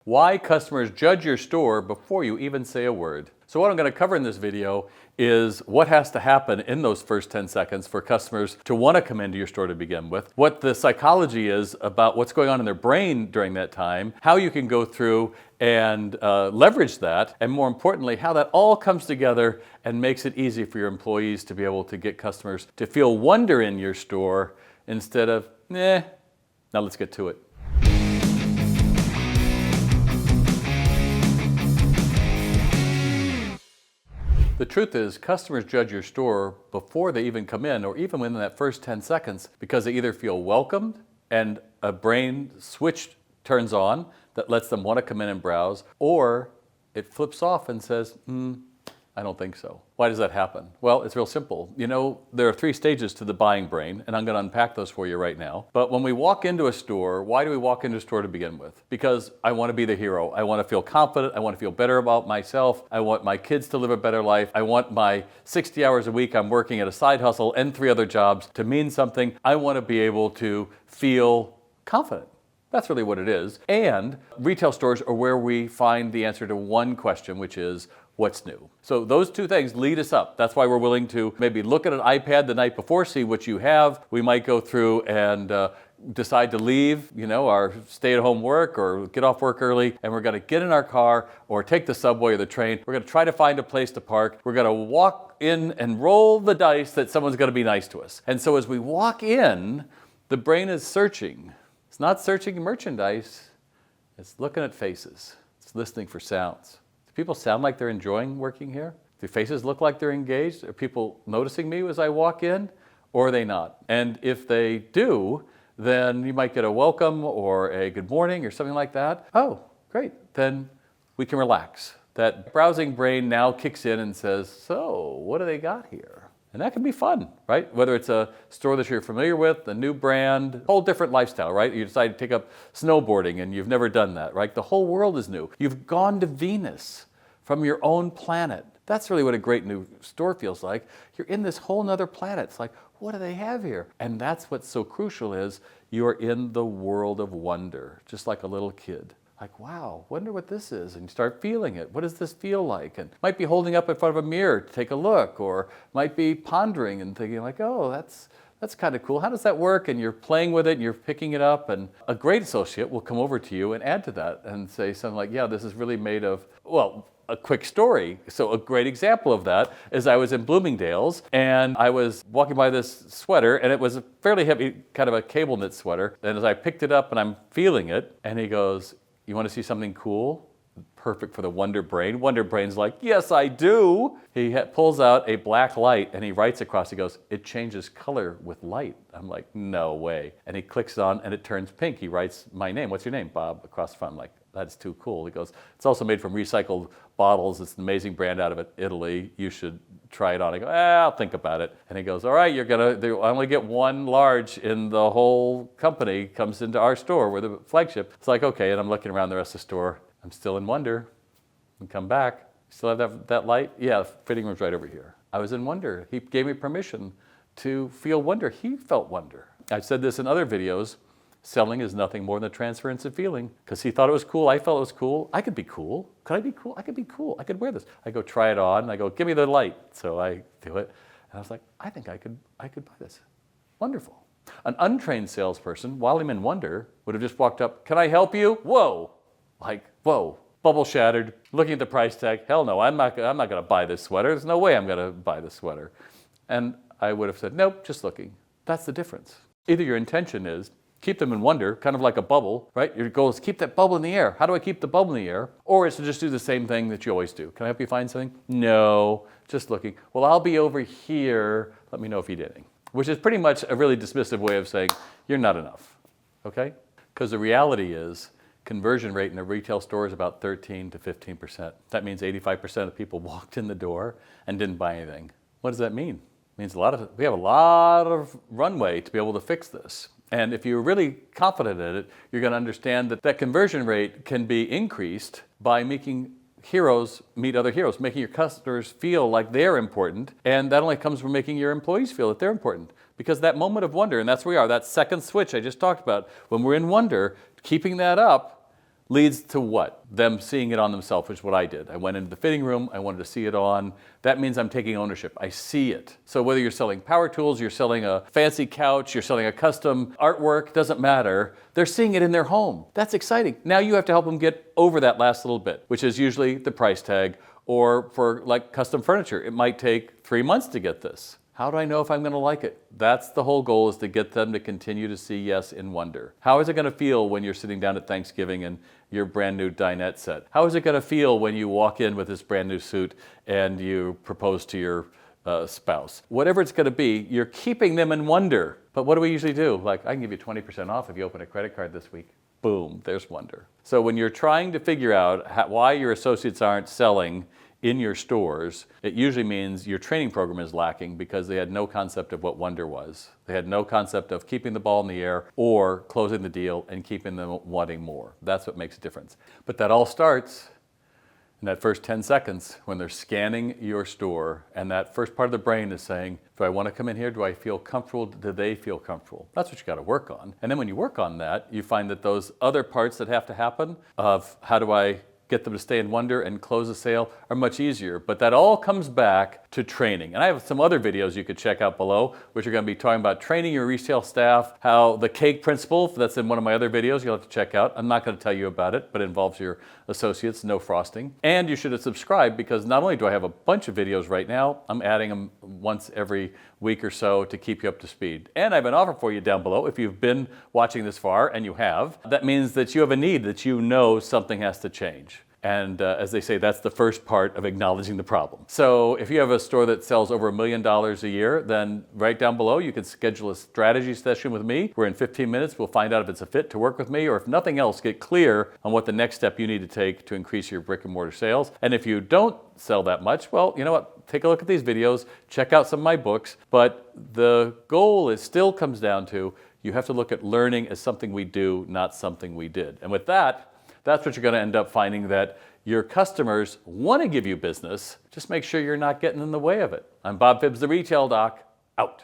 Why customers judge your store before you even say a word. So what I'm going to cover in this video is what has to happen in those first 10 seconds for customers to want to come into your store to begin with, what the psychology is about what's going on in their brain during that time, how you can go through and leverage that, and more importantly, how that all comes together and makes it easy for your employees to be able to get customers to feel wonder in your store instead of, Now let's get to it. The truth is, customers judge your store before they even come in, or even within that first 10 seconds, because they either feel welcomed and a brain switch turns on that lets them want to come in and browse, or it flips off and says, I don't think so. Why does that happen? Well, it's real simple. You know, there are 3 stages to the buying brain, and I'm going to unpack those for you right now. But when we walk into a store, why do we walk into a store to begin with? Because I want to be the hero. I want to feel confident. I want to feel better about myself. I want my kids to live a better life. I want my 60 hours a week I'm working at a side hustle and 3 other jobs to mean something. I want to be able to feel confident. That's really what it is. And retail stores are where we find the answer to one question, which is, what's new? So those 2 things lead us up. That's why we're willing to maybe look at an iPad the night before, see what you have. We might go through and decide to leave, our stay-at-home work or get off work early, and we're going to get in our car or take the subway or the train. We're going to try to find a place to park. We're going to walk in and roll the dice that someone's going to be nice to us. And so as we walk in, the brain is searching. It's not searching merchandise. It's looking at faces. It's listening for sounds. Do people sound like they're enjoying working here? Do faces look like they're engaged? Are people noticing me as I walk in, or are they not? And if they do, then you might get a welcome or a good morning or something like that. Oh, great. Then we can relax. That browsing brain now kicks in and says, so what do they got here? And that can be fun, right? Whether it's a store that you're familiar with, a new brand, whole different lifestyle, right? You decide to take up snowboarding and you've never done that, right? The whole world is new. You've gone to Venus from your own planet. That's really what a great new store feels like. You're in this whole nother planet. It's like, what do they have here? And that's what's so crucial is you're in the world of wonder, just like a little kid. Like, wow, wonder what this is. And you start feeling it. What does this feel like? And might be holding up in front of a mirror to take a look, or might be pondering and thinking like, oh, that's kind of cool. How does that work? And you're playing with it and you're picking it up. And a great associate will come over to you and add to that and say something like, yeah, this is really made of, a quick story. So a great example of that is I was in Bloomingdale's and I was walking by this sweater, and it was a fairly heavy, kind of a cable knit sweater. And as I picked it up and I'm feeling it, and he goes, you want to see something cool? Perfect for the Wonder Brain. Wonder Brain's like, yes, I do. He pulls out a black light and he writes across. He goes, it changes color with light. I'm like, no way. And he clicks on and it turns pink. He writes my name. What's your name, Bob? Across the front. I'm like, that's too cool. He goes, it's also made from recycled bottles. It's an amazing brand out of Italy. You should try it on. I go, I'll think about it. And he goes, all right, I only get 1 large in the whole company, comes into our store. We're the flagship. It's like, okay. And I'm looking around the rest of the store. I'm still in wonder. And come back. Still have that light? Yeah, the fitting room's right over here. I was in wonder. He gave me permission to feel wonder. He felt wonder. I've said this in other videos. Selling is nothing more than a transference of feeling. Because he thought it was cool. I felt it was cool. I could be cool. Could I be cool? I could be cool. I could wear this. I go try it on. And I go, give me the light. So I do it. And I was like, I think I could buy this. Wonderful. An untrained salesperson, while I'm in wonder, would have just walked up. Can I help you? Whoa. Like, whoa, bubble shattered, looking at the price tag. Hell no, I'm not going to buy this sweater. There's no way I'm going to buy this sweater. And I would have said, nope, just looking. That's the difference. Either your intention is keep them in wonder, kind of like a bubble, right? Your goal is keep that bubble in the air. How do I keep the bubble in the air? Or it's to just do the same thing that you always do. Can I help you find something? No, just looking. Well, I'll be over here. Let me know if you did anything. Which is pretty much a really dismissive way of saying you're not enough, okay? Because the reality is, conversion rate in a retail store is about 13 to 15%. That means 85% of people walked in the door and didn't buy anything. What does that mean? It means we have a lot of runway to be able to fix this. And if you're really confident in it, you're going to understand that conversion rate can be increased by making heroes meet other heroes, making your customers feel like they're important. And that only comes from making your employees feel that they're important. Because that moment of wonder, and that's where we are, that second switch I just talked about, when we're in wonder, keeping that up leads to what? Them seeing it on themselves, which is what I did. I went into the fitting room, I wanted to see it on. That means I'm taking ownership. I see it. So whether you're selling power tools, you're selling a fancy couch, you're selling a custom artwork, doesn't matter. They're seeing it in their home. That's exciting. Now you have to help them get over that last little bit, which is usually the price tag, or for like custom furniture, it might take 3 months to get this. How do I know if I'm going to like it? That's the whole goal, is to get them to continue to see yes in wonder. How is it going to feel when you're sitting down at Thanksgiving and your brand new dinette set? How is it going to feel when you walk in with this brand new suit and you propose to your spouse? Whatever it's going to be, you're keeping them in wonder. But what do we usually do? Like, I can give you 20% off if you open a credit card this week. Boom, there's wonder. So when you're trying to figure out why your associates aren't selling in your stores, it usually means your training program is lacking because they had no concept of what wonder was. They had no concept of keeping the ball in the air or closing the deal and keeping them wanting more. That's what makes a difference. But that all starts in that first 10 seconds when they're scanning your store, and that first part of the brain is saying, do I want to come in here? Do I feel comfortable? Do they feel comfortable? That's what you got to work on. And then when you work on that, you find that those other parts that have to happen of how do I get them to stay in wonder and close a sale are much easier. But that all comes back to training. And I have some other videos you could check out below, which are going to be talking about training your retail staff, how the cake principle, that's in one of my other videos you'll have to check out. I'm not going to tell you about it, but it involves your associates, no frosting. And you should subscribe, because not only do I have a bunch of videos right now, I'm adding them once every week or so to keep you up to speed. And I have an offer for you down below. If you've been watching this far, and you have, that means that you have a need, that you know something has to change. And as they say, that's the first part of acknowledging the problem. So if you have a store that sells over $1 million a year, then right down below you can schedule a strategy session with me, where in 15 minutes we'll find out if it's a fit to work with me, or if nothing else, get clear on what the next step you need to take to increase your brick and mortar sales. And if you don't sell that much, well, you know what? Take a look at these videos, check out some of my books, but the goal still comes down to, you have to look at learning as something we do, not something we did. And with that, that's what you're going to end up finding, that your customers want to give you business. Just make sure you're not getting in the way of it. I'm Bob Phibbs, the Retail Doc, out.